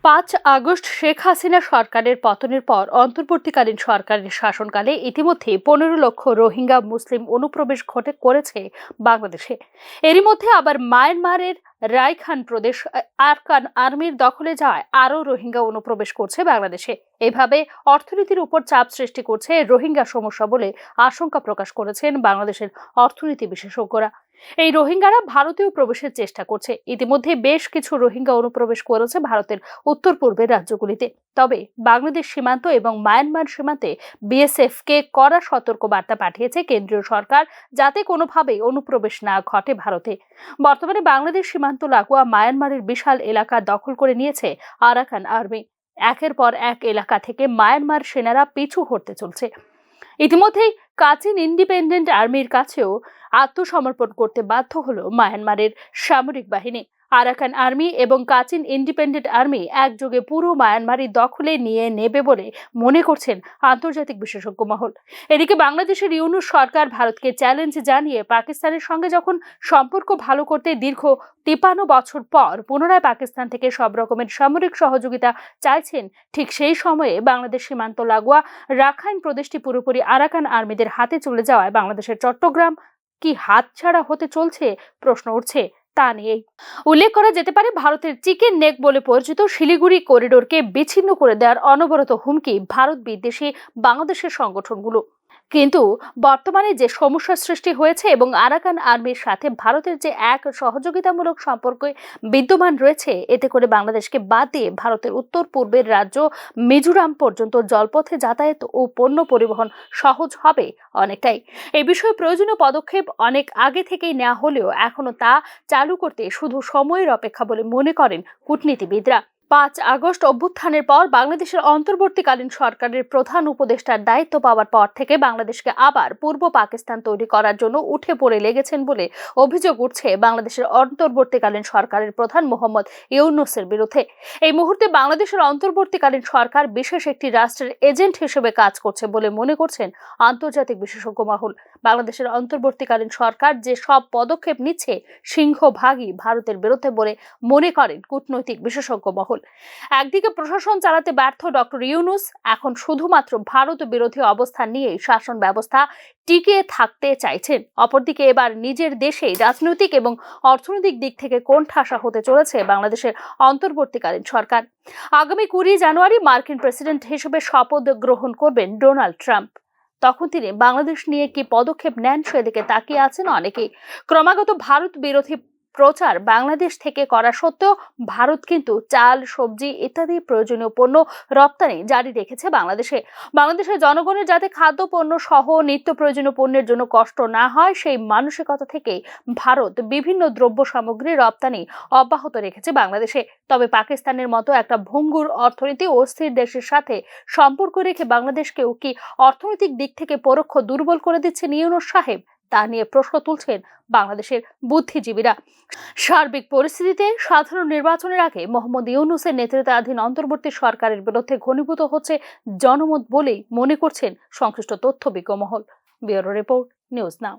৫ August Sheikh Hasina সরকারের পতনের পর অন্তর্বর্তীকালীন সরকারের শাসনকালে ইতিমধ্যে ১৫ লক্ষ রোহিঙ্গা মুসলিম অনুপ্রবেশ করেছে বাংলাদেশে। এরই মধ্যে আবার মায়ানমারের রাইখান প্রদেশ আরাকান আর্মির দখলে যাওয়ায় আরও রোহিঙ্গা অনুপ্রবেশ করছে বাংলাদেশে। এভাবে অর্থনীতির উপর চাপ সৃষ্টি করছে রোহিঙ্গা সমস্যা বলে আশঙ্কা প্রকাশ করেছেন বাংলাদেশের অর্থনীতি বিশেষজ্ঞরা। এই রোহিঙ্গারা ভারতীয় প্রবেশের চেষ্টা করছে। ইতিমধ্যে বেশ কিছু রোহিঙ্গা অনুপ্রবেশ করেছে ভারতের উত্তর পূর্বের রাজ্যগুলিতে। তবে বাংলাদেশ সীমান্ত এবং মায়ানমার সীমান্তে বিএসএফ কে কড়া সতর্ক বার্তা পাঠিয়েছে কেন্দ্রীয় সরকার, যাতে কোনোভাবেই অনুপ্রবেশ না ঘটে ভারতে। বর্তমানে বাংলাদেশ সীমান্ত লাগোয়া মায়ানমারের বিশাল এলাকা দখল করে নিয়েছে আরাকান আর্মি। একের পর এক এলাকা থেকে মায়ানমার সেনারা পিছু হটতে চলছে। ইতিমধ্যেই কাচিন ইন্ডিপেন্ডেন্ট আর্মির কাছেও আত্মসমর্পণ করতে বাধ্য হলো মায়ানমারের সামরিক বাহিনী। আরাকান আর্মি এবং কাচিন ইন্ডিপেন্ডেন্ট আর্মি একযোগে পুরো মায়ানমারই দখলে নিয়ে নেবে বলে মনে করছেন আন্তর্জাতিক বিশেষজ্ঞ মহল। এদিকে বাংলাদেশের ইউনূস সরকার ভারতকে চ্যালেঞ্জ জানিয়ে পাকিস্তানের সঙ্গে যখন সম্পর্ক ভালো করতে দীর্ঘ ৫৩ বছর পর পুনরায় পাকিস্তান থেকে সব রকমের সামরিক সহযোগিতা চাইছেন, ঠিক সেই সময়ে বাংলাদেশ সীমান্ত লাগোয়া রাখাইন প্রদেশটি পুরোপুরি আরাকান আর্মিদের হাতে চলে যাওয়ায় বাংলাদেশের চট্টগ্রাম কি হাতছাড়া হতে চলছে প্রশ্ন উঠছে তা নিয়েই। উল্লেখ করা যেতে পারে, ভারতের চিকেন নেক বলে পরিচিত শিলিগুড়ি করিডোরকে বিচ্ছিন্ন করে দেওয়ার অনবরত হুমকি ভারত বিদ্বেষী বাংলাদেশের সংগঠনগুলো। কিন্তু বর্তমানে যে সমস্যার সৃষ্টি হয়েছে এবং আরাকান আর্মির সাথে ভারতের যে এক সহযোগিতামূলক সম্পর্ক বিদ্যমান রয়েছে, এতে করে বাংলাদেশকে বাদ দিয়ে ভারতের উত্তর পূর্বের রাজ্য মিজোরাম পর্যন্ত জলপথে যাতায়াত ও পণ্য পরিবহন সহজ হবে অনেকটাই। এই বিষয়ে প্রয়োজনীয় পদক্ষেপ অনেক আগে থেকেই নেওয়া হলেও এখনো তা চালু করতে শুধু সময়ের অপেক্ষা বলে মনে করেন কূটনীতিবিদরা। ৫ আগস্ট অভ্যুত্থানের পর বাংলাদেশের অন্তর্বর্তীকালীন সরকারের প্রধান উপদেষ্টার দায়িত্ব পাওয়ার পর থেকে বাংলাদেশকে আবার পূর্ব পাকিস্তান তৈরি করার জন্য উঠে পড়ে লেগেছেন বলে অভিযোগ উঠছে বাংলাদেশের অন্তর্বর্তীকালীন সরকারের প্রধান মোহাম্মদ ইউনূসের বিরুদ্ধে। এই মুহূর্তে বাংলাদেশের অন্তর্বর্তীকালীন সরকার বিশেষ একটি রাষ্ট্রের এজেন্ট হিসেবে কাজ করছে বলে মনে করছেন আন্তর্জাতিক বিশেষজ্ঞ মহল। বাংলাদেশের অন্তর্বর্তীকালীন সরকার যে সব পদক্ষেপ নিচ্ছে সিংহভাগই ভারতের বিরুদ্ধে বলে মনে করেন কূটনৈতিক বিশেষজ্ঞ মহল। একদিকে প্রশাসন চালাতে ব্যর্থ ডক্টর ইউনূস এখন শুধুমাত্র ভারত বিরোধী অবস্থান নিয়ে শাসন ব্যবস্থা টিকিয়ে থাকতে চাইছেন। অপরদিকে এবার নিজের দেশেই রাজনৈতিক এবং অর্থনৈতিক দিক থেকে কোণঠাসা হতে চলেছে বাংলাদেশের অন্তর্বর্তীকালীন সরকার। আগামী ২০ জানুয়ারি মার্কিন প্রেসিডেন্ট হিসেবে শপথ গ্রহণ করবেন ডোনাল্ড ট্রাম্প। তখন তিনি বাংলাদেশ নিয়ে কি পদক্ষেপ নেন সেদিকে তাকিয়ে আছেন অনেকেই। ক্রমাগত ভারত বিরোধী প্রচার বাংলাদেশ থেকে করা সত্ত্বেও ভারত কিন্তু চাল, সবজি ইত্যাদি প্রয়োজনীয় পণ্য রপ্তানি জারি রেখেছে বাংলাদেশের জনগণের যাতে খাদ্যপণ্য সহ নিত্য প্রয়োজনীয় পণ্যের জন্য কষ্ট না হয়, সেই মানসিকতা থেকে ভারত বিভিন্ন দ্রব্য সামগ্রী রপ্তানি অব্যাহত রেখেছে বাংলাদেশে। তবে পাকিস্তানের মতো একটা ভঙ্গুর অর্থনীতি ও অস্থির দেশের সাথে সম্পর্ক রেখে বাংলাদেশকেও কি অর্থনৈতিক দিক থেকে পরোক্ষ দুর্বল করে দিচ্ছেন ইউনূস সাহেব, তা নিয়ে প্রশ্ন তুলছেন বাংলাদেশের বুদ্ধিজীবীরা। সার্বিক পরিস্থিতিতে সাধারণ নির্বাচনের আগে মোহাম্মদ ইউনূসের নেতৃত্বাধীন অন্তর্বর্তী সরকারের বিরুদ্ধে ঘনীভূত হচ্ছে জনমত বলেই মনে করছেন সংশ্লিষ্ট তথ্যবিজ্ঞ মহল। Bureau report, news now.